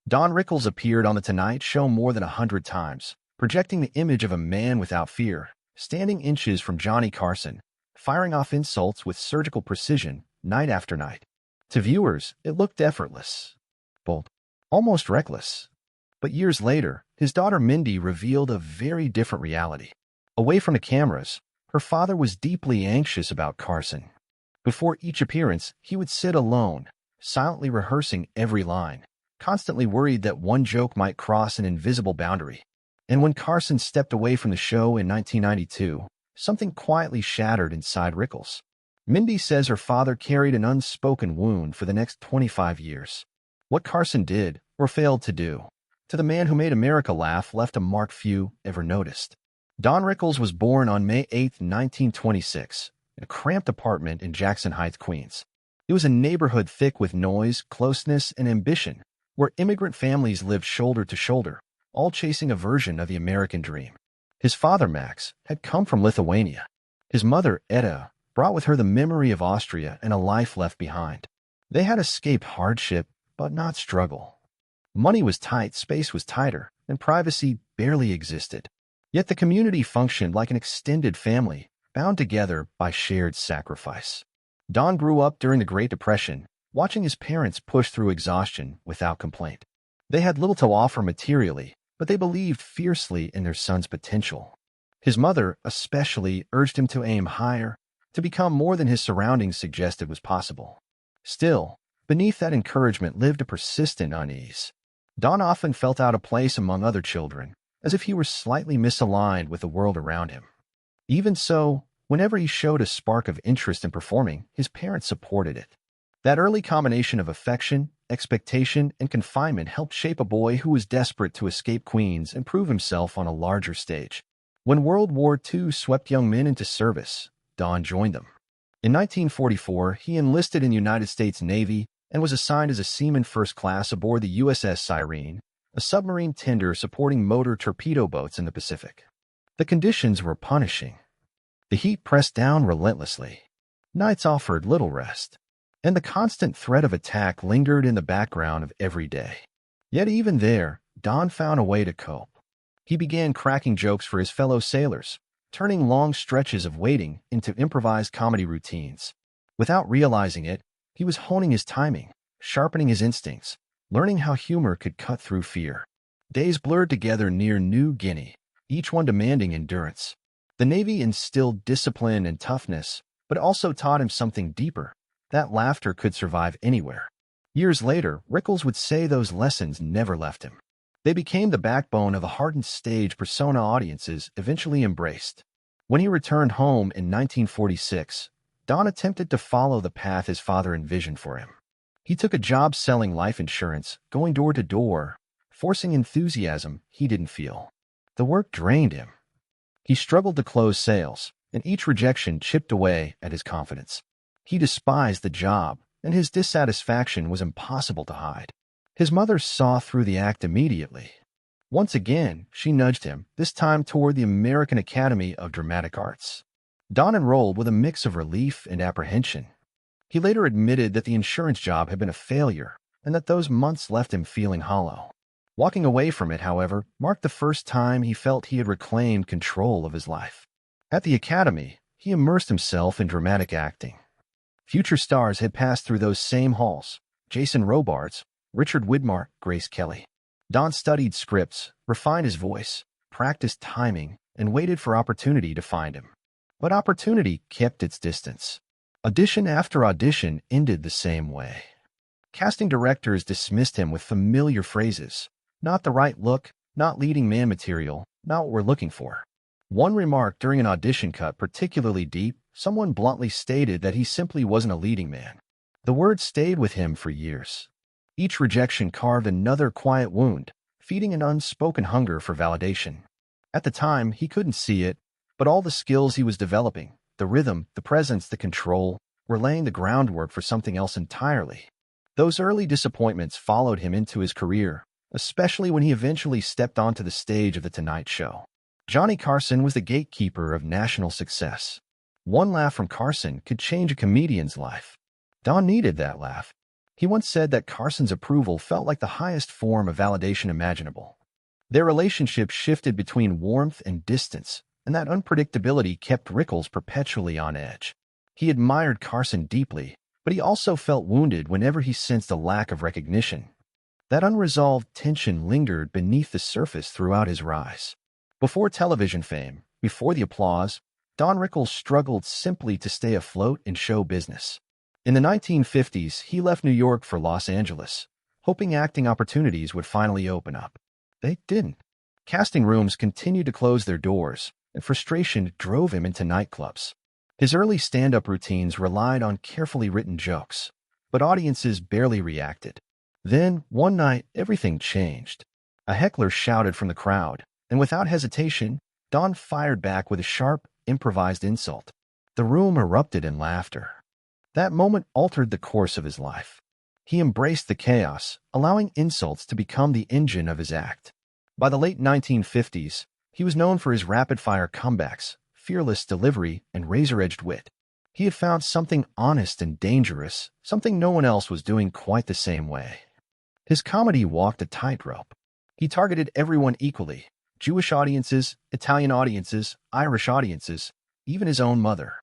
Don Rickles appeared on The Tonight Show more than 100 times, projecting the image of a man without fear, standing inches from Johnny Carson, firing off insults with surgical precision night after night. To viewers, it looked effortless, bold, almost reckless. But years later, his daughter Mindy revealed a very different reality. Away from the cameras, her father was deeply anxious about Carson. Before each appearance, he would sit alone, silently rehearsing every line, constantly worried that one joke might cross an invisible boundary. And when Carson stepped away from the show in 1992, something quietly shattered inside Rickles. Mindy says her father carried an unspoken wound for the next 25 years. What Carson did, or failed to do, to the man who made America laugh left a mark few ever noticed. Don Rickles was born on May 8, 1926, in a cramped apartment in Jackson Heights, Queens. It was a neighborhood thick with noise, closeness, and ambition, where immigrant families lived shoulder to shoulder, all chasing a version of the American dream. His father, Max, had come from Lithuania. His mother, Etta, brought with her the memory of Austria and a life left behind. They had escaped hardship, but not struggle. Money was tight, space was tighter, and privacy barely existed. Yet the community functioned like an extended family, bound together by shared sacrifice. Don grew up during the Great Depression, watching his parents push through exhaustion without complaint. They had little to offer materially, but they believed fiercely in their son's potential. His mother, especially, urged him to aim higher, to become more than his surroundings suggested was possible. Still, beneath that encouragement lived a persistent unease. Don often felt out of place among other children, as if he were slightly misaligned with the world around him. Even so, whenever he showed a spark of interest in performing, his parents supported it. That early combination of affection, expectation, and confinement helped shape a boy who was desperate to escape Queens and prove himself on a larger stage. When World War II swept young men into service, Don joined them. In 1944, he enlisted in the United States Navy and was assigned as a seaman first class aboard the USS Cyrene, a submarine tender supporting motor torpedo boats in the Pacific. The conditions were punishing. The heat pressed down relentlessly. Nights offered little rest, and the constant threat of attack lingered in the background of every day. Yet even there, Don found a way to cope. He began cracking jokes for his fellow sailors, turning long stretches of waiting into improvised comedy routines. Without realizing it, he was honing his timing, sharpening his instincts, learning how humor could cut through fear. Days blurred together near New Guinea, each one demanding endurance. The Navy instilled discipline and toughness, but also taught him something deeper, that laughter could survive anywhere. Years later, Rickles would say those lessons never left him. They became the backbone of a hardened stage persona audiences eventually embraced. When he returned home in 1946, Don attempted to follow the path his father envisioned for him. He took a job selling life insurance, going door to door, forcing enthusiasm he didn't feel. The work drained him. He struggled to close sales, and each rejection chipped away at his confidence. He despised the job, and his dissatisfaction was impossible to hide. His mother saw through the act immediately. Once again, she nudged him, this time toward the American Academy of Dramatic Arts. Don enrolled with a mix of relief and apprehension. He later admitted that the insurance job had been a failure, and that those months left him feeling hollow. Walking away from it, however, marked the first time he felt he had reclaimed control of his life. At the Academy, he immersed himself in dramatic acting. Future stars had passed through those same halls: Jason Robards, Richard Widmark, Grace Kelly. Don studied scripts, refined his voice, practiced timing, and waited for opportunity to find him. But opportunity kept its distance. Audition after audition ended the same way. Casting directors dismissed him with familiar phrases. Not the right look, not leading man material, not what we're looking for. One remark during an audition cut particularly deep, someone bluntly stated that he simply wasn't a leading man. The word stayed with him for years. Each rejection carved another quiet wound, feeding an unspoken hunger for validation. At the time, he couldn't see it, but all the skills he was developing, the rhythm, the presence, the control, were laying the groundwork for something else entirely. Those early disappointments followed him into his career, especially when he eventually stepped onto the stage of The Tonight Show. Johnny Carson was the gatekeeper of national success. One laugh from Carson could change a comedian's life. Don needed that laugh. He once said that Carson's approval felt like the highest form of validation imaginable. Their relationship shifted between warmth and distance, and that unpredictability kept Rickles perpetually on edge. He admired Carson deeply, but he also felt wounded whenever he sensed a lack of recognition. That unresolved tension lingered beneath the surface throughout his rise. Before television fame, before the applause, Don Rickles struggled simply to stay afloat in show business. In the 1950s, he left New York for Los Angeles, hoping acting opportunities would finally open up. They didn't. Casting rooms continued to close their doors, and frustration drove him into nightclubs. His early stand-up routines relied on carefully written jokes, but audiences barely reacted. Then, one night, everything changed. A heckler shouted from the crowd, and without hesitation, Don fired back with a sharp, improvised insult. The room erupted in laughter. That moment altered the course of his life. He embraced the chaos, allowing insults to become the engine of his act. By the late 1950s, he was known for his rapid-fire comebacks, fearless delivery, and razor-edged wit. He had found something honest and dangerous, something no one else was doing quite the same way. His comedy walked a tightrope. He targeted everyone equally: Jewish audiences, Italian audiences, Irish audiences, even his own mother.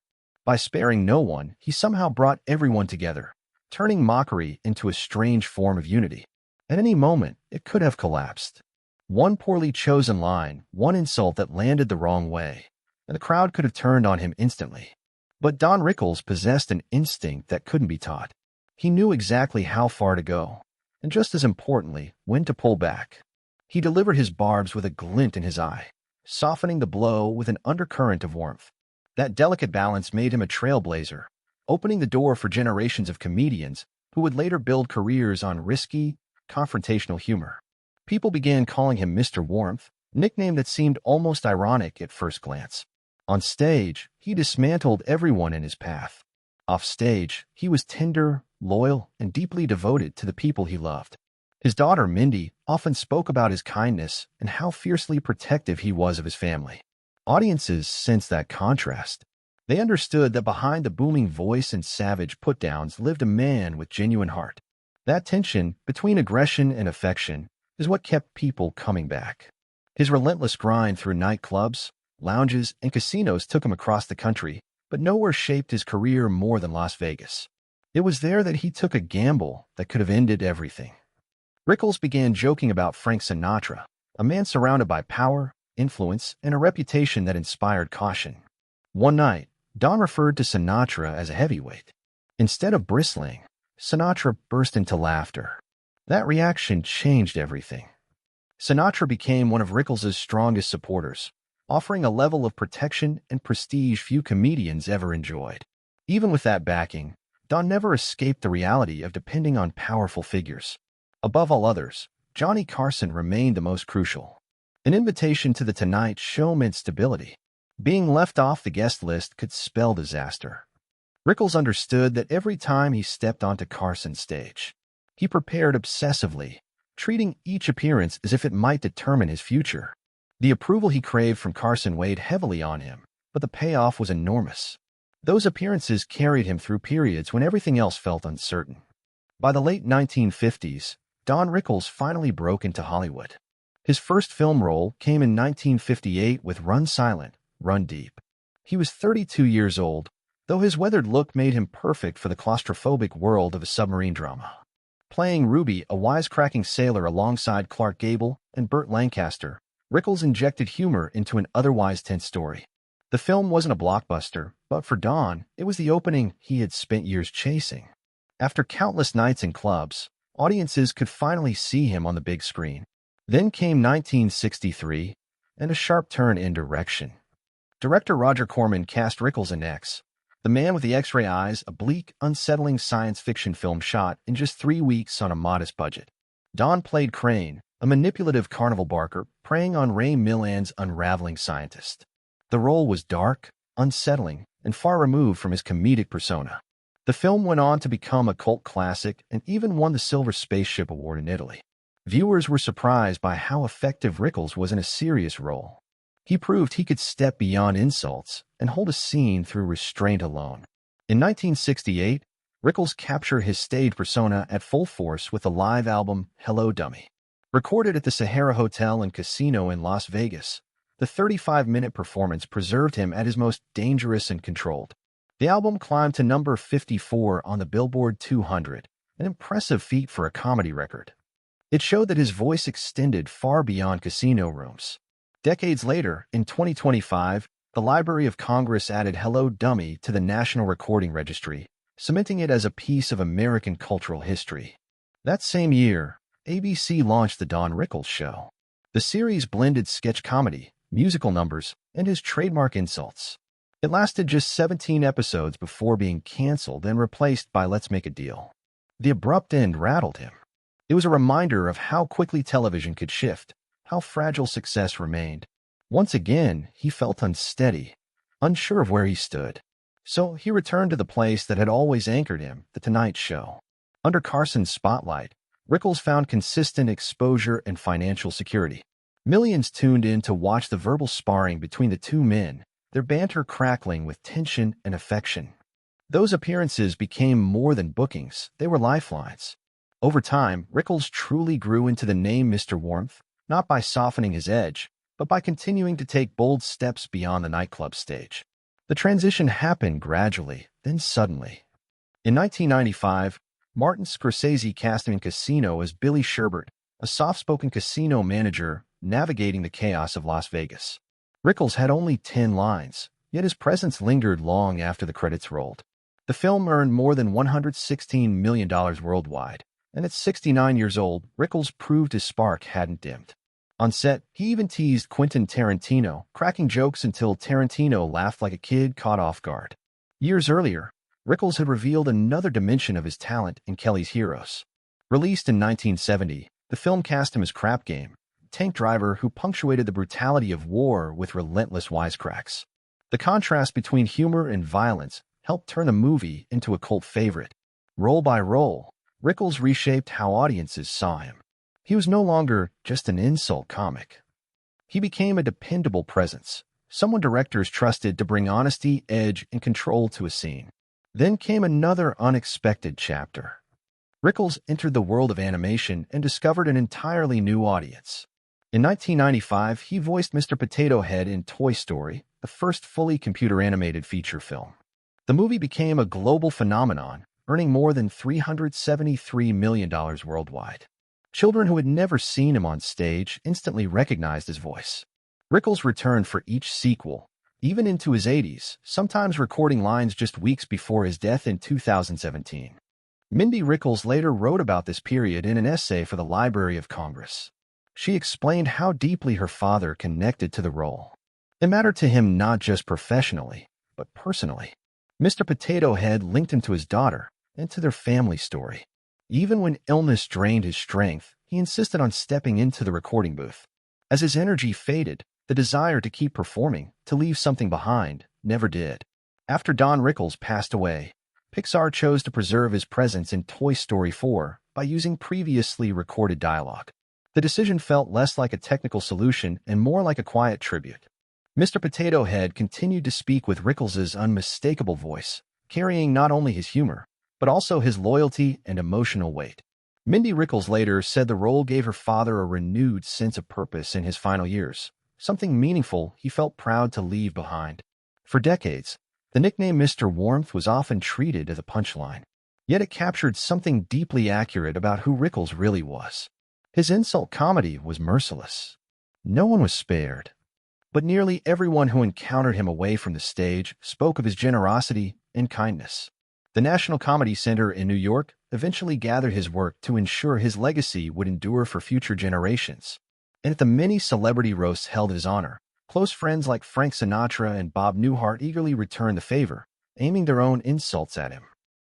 By sparing no one, he somehow brought everyone together, turning mockery into a strange form of unity. At any moment, it could have collapsed. One poorly chosen line, one insult that landed the wrong way, and the crowd could have turned on him instantly. But Don Rickles possessed an instinct that couldn't be taught. He knew exactly how far to go, and just as importantly, when to pull back. He delivered his barbs with a glint in his eye, softening the blow with an undercurrent of warmth. That delicate balance made him a trailblazer, opening the door for generations of comedians who would later build careers on risky, confrontational humor. People began calling him Mr. Warmth, a nickname that seemed almost ironic at first glance. On stage, he dismantled everyone in his path. Off stage, he was tender, loyal, and deeply devoted to the people he loved. His daughter, Mindy, often spoke about his kindness and how fiercely protective he was of his family. Audiences sensed that contrast. They understood that behind the booming voice and savage put-downs lived a man with genuine heart. That tension between aggression and affection is what kept people coming back. His relentless grind through nightclubs, lounges, and casinos took him across the country, but nowhere shaped his career more than Las Vegas. It was there that he took a gamble that could have ended everything. Rickles began joking about Frank Sinatra, a man surrounded by power, influence, and a reputation that inspired caution. One night, Don referred to Sinatra as a heavyweight. Instead of bristling, Sinatra burst into laughter. That reaction changed everything. Sinatra became one of Rickles' strongest supporters, offering a level of protection and prestige few comedians ever enjoyed. Even with that backing, Don never escaped the reality of depending on powerful figures. Above all others, Johnny Carson remained the most crucial. An invitation to The Tonight Show meant stability. Being left off the guest list could spell disaster. Rickles understood that every time he stepped onto Carson's stage, he prepared obsessively, treating each appearance as if it might determine his future. The approval he craved from Carson weighed heavily on him, but the payoff was enormous. Those appearances carried him through periods when everything else felt uncertain. By the late 1950s, Don Rickles finally broke into Hollywood. His first film role came in 1958 with Run Silent, Run Deep. He was 32 years old, though his weathered look made him perfect for the claustrophobic world of a submarine drama. Playing Ruby, a wisecracking sailor alongside Clark Gable and Burt Lancaster, Rickles injected humor into an otherwise tense story. The film wasn't a blockbuster, but for Don, it was the opening he had spent years chasing. After countless nights in clubs, audiences could finally see him on the big screen. Then came 1963, and a sharp turn in direction. Director Roger Corman cast Rickles in X, the man with the X-ray eyes, a bleak, unsettling science fiction film shot in just 3 weeks on a modest budget. Don played Crane, a manipulative carnival barker preying on Ray Milland's unraveling scientist. The role was dark, unsettling, and far removed from his comedic persona. The film went on to become a cult classic and even won the Silver Spaceship Award in Italy. Viewers were surprised by how effective Rickles was in a serious role. He proved he could step beyond insults and hold a scene through restraint alone. In 1968, Rickles captured his stage persona at full force with the live album Hello, Dummy. Recorded at the Sahara Hotel and Casino in Las Vegas, the 35-minute performance preserved him at his most dangerous and controlled. The album climbed to number 54 on the Billboard 200, an impressive feat for a comedy record. It showed that his voice extended far beyond casino rooms. Decades later, in 2025, the Library of Congress added Hello, Dummy to the National Recording Registry, cementing it as a piece of American cultural history. That same year, ABC launched The Don Rickles Show. The series blended sketch comedy, musical numbers, and his trademark insults. It lasted just 17 episodes before being canceled and replaced by Let's Make a Deal. The abrupt end rattled him. It was a reminder of how quickly television could shift, how fragile success remained. Once again, he felt unsteady, unsure of where he stood. So he returned to the place that had always anchored him, The Tonight Show. Under Carson's spotlight, Rickles found consistent exposure and financial security. Millions tuned in to watch the verbal sparring between the two men, their banter crackling with tension and affection. Those appearances became more than bookings, they were lifelines. Over time, Rickles truly grew into the name Mr. Warmth, not by softening his edge, but by continuing to take bold steps beyond the nightclub stage. The transition happened gradually, then suddenly. In 1995, Martin Scorsese cast him in Casino as Billy Sherbert, a soft-spoken casino manager navigating the chaos of Las Vegas. Rickles had only 10 lines, yet his presence lingered long after the credits rolled. The film earned more than $116 million worldwide, and at 69 years old, Rickles proved his spark hadn't dimmed. On set, he even teased Quentin Tarantino, cracking jokes until Tarantino laughed like a kid caught off guard. Years earlier, Rickles had revealed another dimension of his talent in Kelly's Heroes. Released in 1970, the film cast him as Crap Game, a tank driver who punctuated the brutality of war with relentless wisecracks. The contrast between humor and violence helped turn the movie into a cult favorite. Role by role, Rickles reshaped how audiences saw him. He was no longer just an insult comic. He became a dependable presence, someone directors trusted to bring honesty, edge, and control to a scene. Then came another unexpected chapter. Rickles entered the world of animation and discovered an entirely new audience. In 1995, he voiced Mr. Potato Head in Toy Story, the first fully computer-animated feature film. The movie became a global phenomenon, earning more than $373 million worldwide. Children who had never seen him on stage instantly recognized his voice. Rickles returned for each sequel, even into his 80s, sometimes recording lines just weeks before his death in 2017. Mindy Rickles later wrote about this period in an essay for the Library of Congress. She explained how deeply her father connected to the role. It mattered to him not just professionally, but personally. Mr. Potato Head linked him to his daughter and to their family story. Even when illness drained his strength, he insisted on stepping into the recording booth. As his energy faded, the desire to keep performing, to leave something behind, never did. After Don Rickles passed away, Pixar chose to preserve his presence in Toy Story 4 by using previously recorded dialogue. The decision felt less like a technical solution and more like a quiet tribute. Mr. Potato Head continued to speak with Rickles' unmistakable voice, carrying not only his humor, but also his loyalty and emotional weight. Mindy Rickles later said the role gave her father a renewed sense of purpose in his final years, something meaningful he felt proud to leave behind. For decades, the nickname Mr. Warmth was often treated as a punchline, yet it captured something deeply accurate about who Rickles really was. His insult comedy was merciless. No one was spared. But nearly everyone who encountered him away from the stage spoke of his generosity and kindness. The National Comedy Center in New York eventually gathered his work to ensure his legacy would endure for future generations. And at the many celebrity roasts held in his honor, close friends like Frank Sinatra and Bob Newhart eagerly returned the favor, aiming their own insults at him.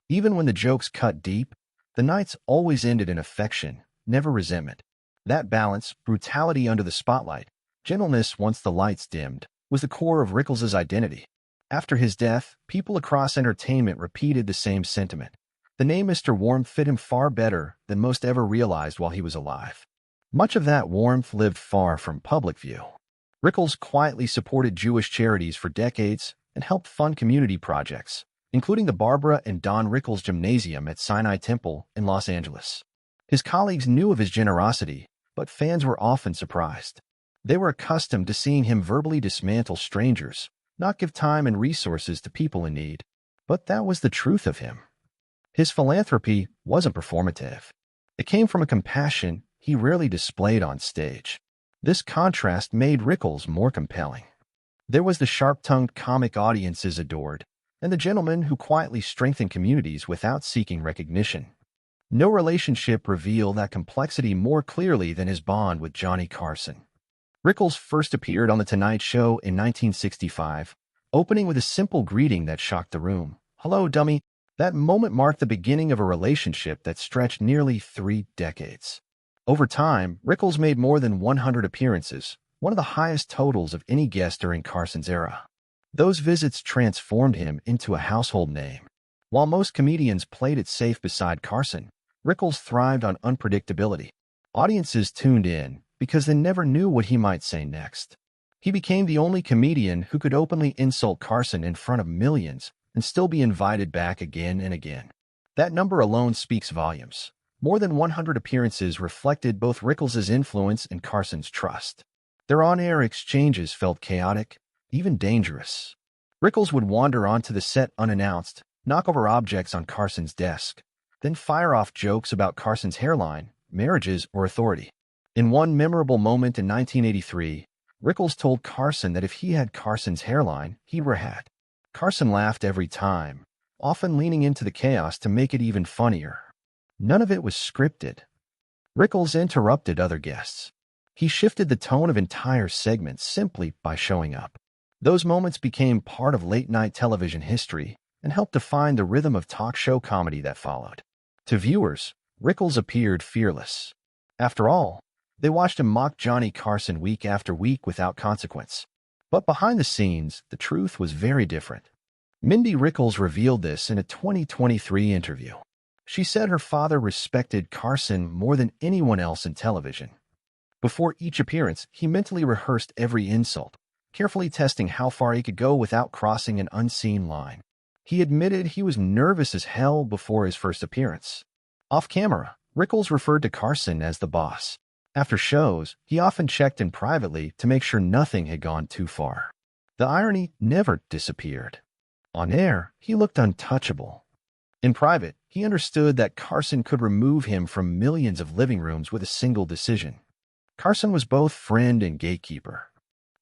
Even when the jokes cut deep, the nights always ended in affection, never resentment. That balance, brutality under the spotlight, gentleness once the lights dimmed, was the core of Rickles' identity. After his death, people across entertainment repeated the same sentiment. The name Mr. Warmth fit him far better than most ever realized while he was alive. Much of that warmth lived far from public view. Rickles quietly supported Jewish charities for decades and helped fund community projects, including the Barbara and Don Rickles Gymnasium at Sinai Temple in Los Angeles. His colleagues knew of his generosity, but fans were often surprised. They were accustomed to seeing him verbally dismantle strangers, not give time and resources to people in need. But that was the truth of him. His philanthropy wasn't performative. It came from a compassion he rarely displayed on stage. This contrast made Rickles more compelling. There was the sharp-tongued comic audiences adored, and the gentleman who quietly strengthened communities without seeking recognition. No relationship revealed that complexity more clearly than his bond with Johnny Carson. Rickles first appeared on The Tonight Show in 1965, opening with a simple greeting that shocked the room. "Hello, dummy." That moment marked the beginning of a relationship that stretched nearly 3 decades. Over time, Rickles made more than 100 appearances, one of the highest totals of any guest during Carson's era. Those visits transformed him into a household name. While most comedians played it safe beside Carson, Rickles thrived on unpredictability. Audiences tuned in because they never knew what he might say next. He became the only comedian who could openly insult Carson in front of millions and still be invited back again and again. That number alone speaks volumes. More than 100 appearances reflected both Rickles' influence and Carson's trust. Their on-air exchanges felt chaotic, even dangerous. Rickles would wander onto the set unannounced, knock over objects on Carson's desk, then fire off jokes about Carson's hairline, marriages, or authority. In one memorable moment in 1983, Rickles told Carson that if he had Carson's hairline, he were had. Carson laughed every time, often leaning into the chaos to make it even funnier. None of it was scripted. Rickles interrupted other guests. He shifted the tone of entire segments simply by showing up. Those moments became part of late-night television history and helped define the rhythm of talk show comedy that followed. To viewers, Rickles appeared fearless. After all, they watched him mock Johnny Carson week after week without consequence. But behind the scenes, the truth was very different. Mindy Rickles revealed this in a 2023 interview. She said her father respected Carson more than anyone else in television. Before each appearance, he mentally rehearsed every insult, carefully testing how far he could go without crossing an unseen line. He admitted he was nervous as hell before his first appearance. Off camera, Rickles referred to Carson as the boss. After shows, he often checked in privately to make sure nothing had gone too far. The irony never disappeared. On air, he looked untouchable. In private, he understood that Carson could remove him from millions of living rooms with a single decision. Carson was both friend and gatekeeper.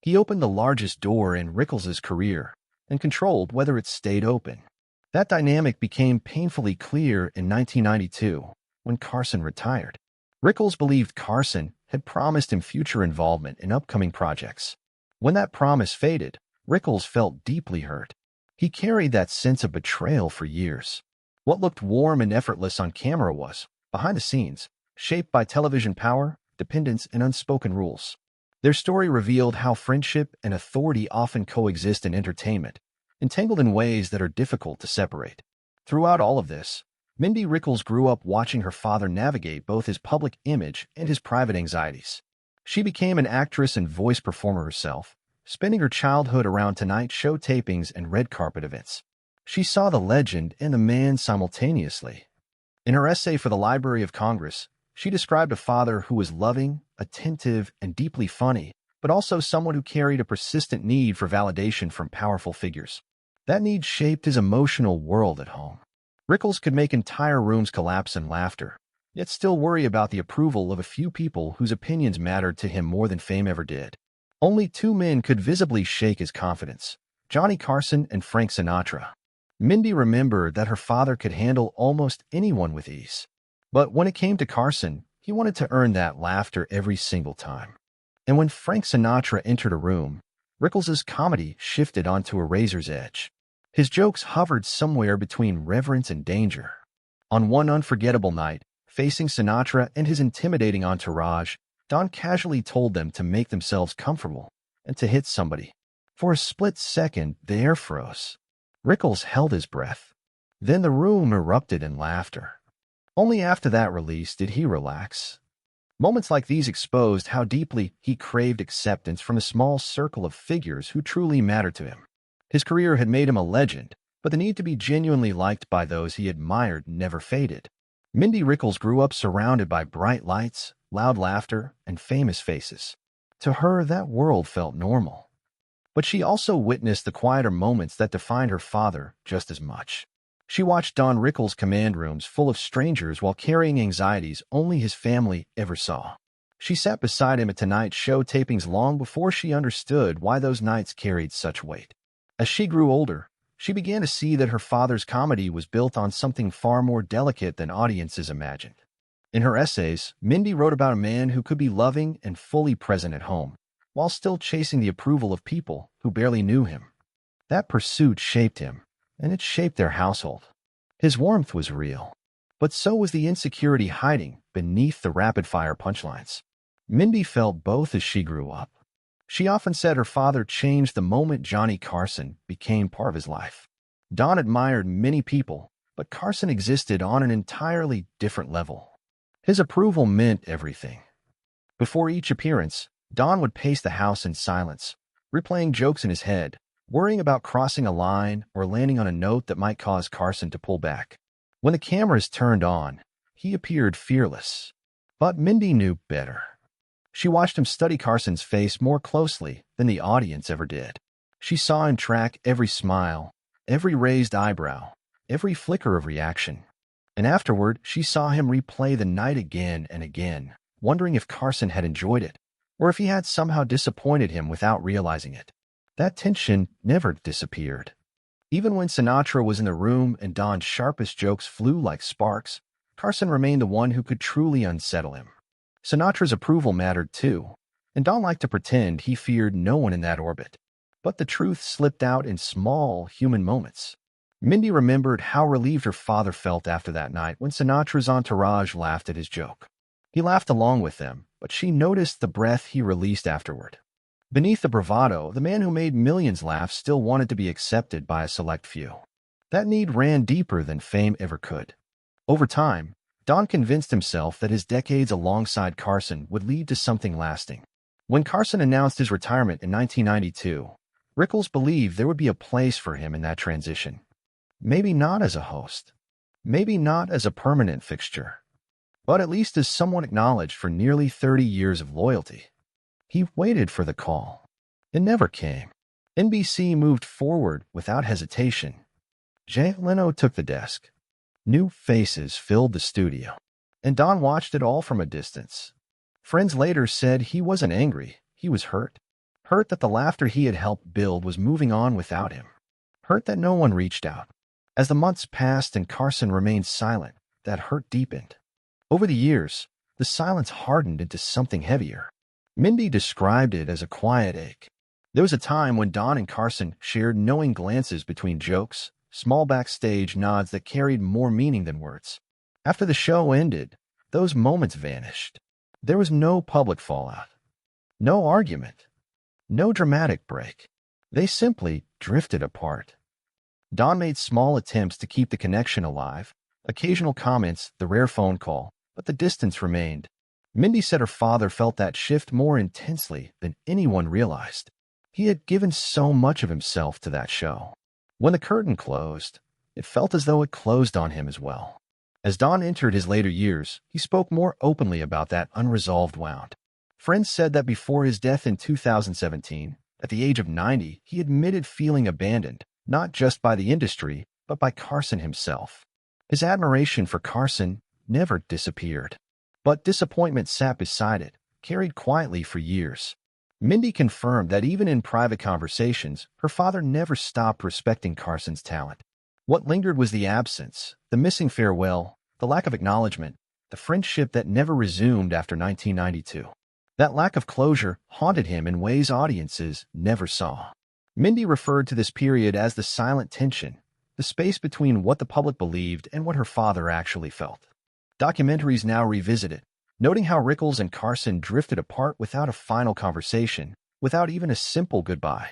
He opened the largest door in Rickles' career and controlled whether it stayed open. That dynamic became painfully clear in 1992 when Carson retired. Rickles believed Carson had promised him future involvement in upcoming projects. When that promise faded, Rickles felt deeply hurt. He carried that sense of betrayal for years. What looked warm and effortless on camera was, behind the scenes, shaped by television power, dependence, and unspoken rules. Their story revealed how friendship and authority often coexist in entertainment, entangled in ways that are difficult to separate. Throughout all of this, Mindy Rickles grew up watching her father navigate both his public image and his private anxieties. She became an actress and voice performer herself, spending her childhood around Tonight Show tapings and red carpet events. She saw the legend and the man simultaneously. In her essay for the Library of Congress, she described a father who was loving, attentive, and deeply funny, but also someone who carried a persistent need for validation from powerful figures. That need shaped his emotional world at home. Rickles could make entire rooms collapse in laughter, yet still worry about the approval of a few people whose opinions mattered to him more than fame ever did. Only 2 men could visibly shake his confidence: Johnny Carson and Frank Sinatra. Mindy remembered that her father could handle almost anyone with ease. But when it came to Carson, he wanted to earn that laughter every single time. And when Frank Sinatra entered a room, Rickles' comedy shifted onto a razor's edge. His jokes hovered somewhere between reverence and danger. On one unforgettable night, facing Sinatra and his intimidating entourage, Don casually told them to make themselves comfortable and to hit somebody. For a split second, the air froze. Rickles held his breath. Then the room erupted in laughter. Only after that release did he relax. Moments like these exposed how deeply he craved acceptance from a small circle of figures who truly mattered to him. His career had made him a legend, but the need to be genuinely liked by those he admired never faded. Mindy Rickles grew up surrounded by bright lights, loud laughter, and famous faces. To her, that world felt normal. But she also witnessed the quieter moments that defined her father just as much. She watched Don Rickles' command rooms full of strangers while carrying anxieties only his family ever saw. She sat beside him at Tonight Show tapings long before she understood why those nights carried such weight. As she grew older, she began to see that her father's comedy was built on something far more delicate than audiences imagined. In her essays, Mindy wrote about a man who could be loving and fully present at home, while still chasing the approval of people who barely knew him. That pursuit shaped him, and it shaped their household. His warmth was real, but so was the insecurity hiding beneath the rapid-fire punchlines. Mindy felt both as she grew up. She often said her father changed the moment Johnny Carson became part of his life. Don admired many people, but Carson existed on an entirely different level. His approval meant everything. Before each appearance, Don would pace the house in silence, replaying jokes in his head, worrying about crossing a line or landing on a note that might cause Carson to pull back. When the cameras turned on, he appeared fearless. But Mindy knew better. She watched him study Carson's face more closely than the audience ever did. She saw him track every smile, every raised eyebrow, every flicker of reaction. And afterward, she saw him replay the night again and again, wondering if Carson had enjoyed it, or if he had somehow disappointed him without realizing it. That tension never disappeared. Even when Sinatra was in the room and Don's sharpest jokes flew like sparks, Carson remained the one who could truly unsettle him. Sinatra's approval mattered too, and Don liked to pretend he feared no one in that orbit. But the truth slipped out in small, human moments. Mindy remembered how relieved her father felt after that night when Sinatra's entourage laughed at his joke. He laughed along with them, but she noticed the breath he released afterward. Beneath the bravado, the man who made millions laugh still wanted to be accepted by a select few. That need ran deeper than fame ever could. Over time, Don convinced himself that his decades alongside Carson would lead to something lasting. When Carson announced his retirement in 1992, Rickles believed there would be a place for him in that transition. Maybe not as a host, maybe not as a permanent fixture, but at least as someone acknowledged for nearly 30 years of loyalty. He waited for the call. It never came. NBC moved forward without hesitation. Jay Leno took the desk. New faces filled the studio, and Don watched it all from a distance. Friends later said he wasn't angry, he was hurt. Hurt that the laughter he had helped build was moving on without him. Hurt that no one reached out. As the months passed and Carson remained silent, that hurt deepened. Over the years, the silence hardened into something heavier. Mindy described it as a quiet ache. There was a time when Don and Carson shared knowing glances between jokes, small backstage nods that carried more meaning than words. After the show ended, those moments vanished. There was no public fallout, no argument, no dramatic break. They simply drifted apart. Don made small attempts to keep the connection alive, occasional comments, the rare phone call, but the distance remained. Mindy said her father felt that shift more intensely than anyone realized. He had given so much of himself to that show. When the curtain closed, it felt as though it closed on him as well. As Don entered his later years, he spoke more openly about that unresolved wound. Friends said that before his death in 2017, at the age of 90, he admitted feeling abandoned, not just by the industry, but by Carson himself. His admiration for Carson never disappeared, but disappointment sat beside it, carried quietly for years. Mindy confirmed that even in private conversations, her father never stopped respecting Carson's talent. What lingered was the absence, the missing farewell, the lack of acknowledgement, the friendship that never resumed after 1992. That lack of closure haunted him in ways audiences never saw. Mindy referred to this period as the silent tension, the space between what the public believed and what her father actually felt. Documentaries now revisit it, noting how Rickles and Carson drifted apart without a final conversation, without even a simple goodbye.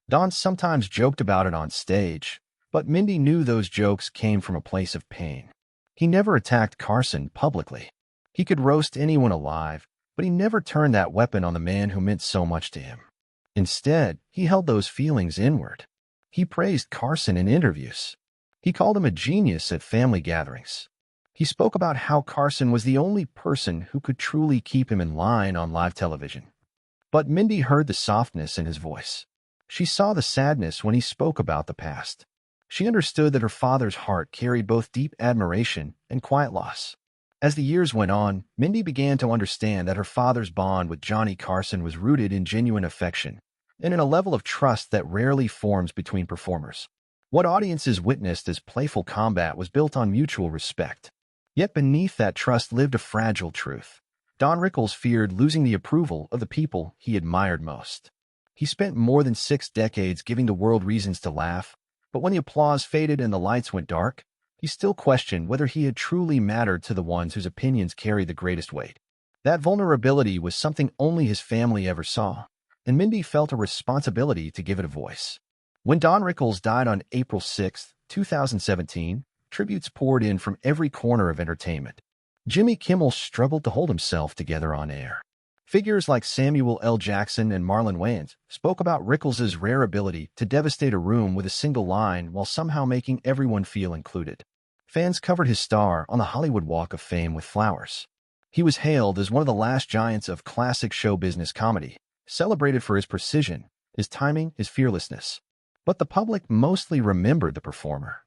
Don sometimes joked about it on stage, but Mindy knew those jokes came from a place of pain. He never attacked Carson publicly. He could roast anyone alive, but he never turned that weapon on the man who meant so much to him. Instead, he held those feelings inward. He praised Carson in interviews, He called him a genius at family gatherings. He spoke about how Carson was the only person who could truly keep him in line on live television. But Mindy heard the softness in his voice. She saw the sadness when he spoke about the past. She understood that her father's heart carried both deep admiration and quiet loss. As the years went on, Mindy began to understand that her father's bond with Johnny Carson was rooted in genuine affection and in a level of trust that rarely forms between performers. What audiences witnessed as playful combat was built on mutual respect. Yet beneath that trust lived a fragile truth. Don Rickles feared losing the approval of the people he admired most. He spent more than 6 decades giving the world reasons to laugh, but when the applause faded and the lights went dark, he still questioned whether he had truly mattered to the ones whose opinions carried the greatest weight. That vulnerability was something only his family ever saw, and Mindy felt a responsibility to give it a voice. When Don Rickles died on April 6, 2017, tributes poured in from every corner of entertainment. Jimmy Kimmel struggled to hold himself together on air. Figures like Samuel L. Jackson and Marlon Wayans spoke about Rickles' rare ability to devastate a room with a single line while somehow making everyone feel included. Fans covered his star on the Hollywood Walk of Fame with flowers. He was hailed as one of the last giants of classic show business comedy, celebrated for his precision, his timing, his fearlessness. But the public mostly remembered the performer.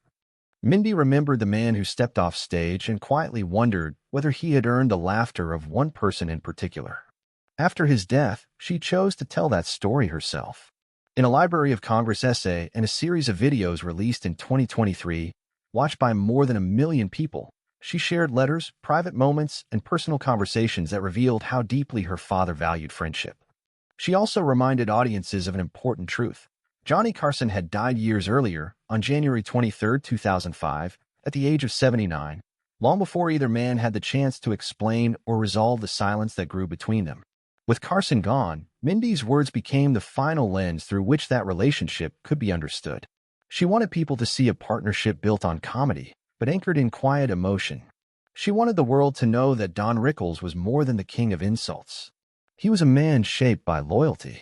Mindy remembered the man who stepped off stage and quietly wondered whether he had earned the laughter of one person in particular. After his death, she chose to tell that story herself. In a Library of Congress essay and a series of videos released in 2023, watched by more than 1 million people, she shared letters, private moments, and personal conversations that revealed how deeply her father valued friendship. She also reminded audiences of an important truth. Johnny Carson had died years earlier, on January 23, 2005, at the age of 79, long before either man had the chance to explain or resolve the silence that grew between them. With Carson gone, Mindy's words became the final lens through which that relationship could be understood. She wanted people to see a partnership built on comedy, but anchored in quiet emotion. She wanted the world to know that Don Rickles was more than the king of insults. He was a man shaped by loyalty,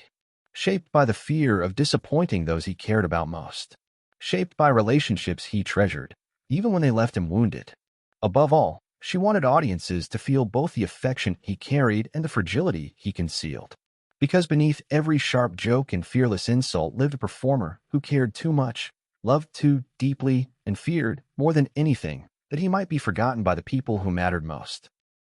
shaped by the fear of disappointing those he cared about most, shaped by relationships he treasured, even when they left him wounded. Above all, she wanted audiences to feel both the affection he carried and the fragility he concealed. Because beneath every sharp joke and fearless insult lived a performer who cared too much, loved too deeply, and feared, more than anything, that he might be forgotten by the people who mattered most.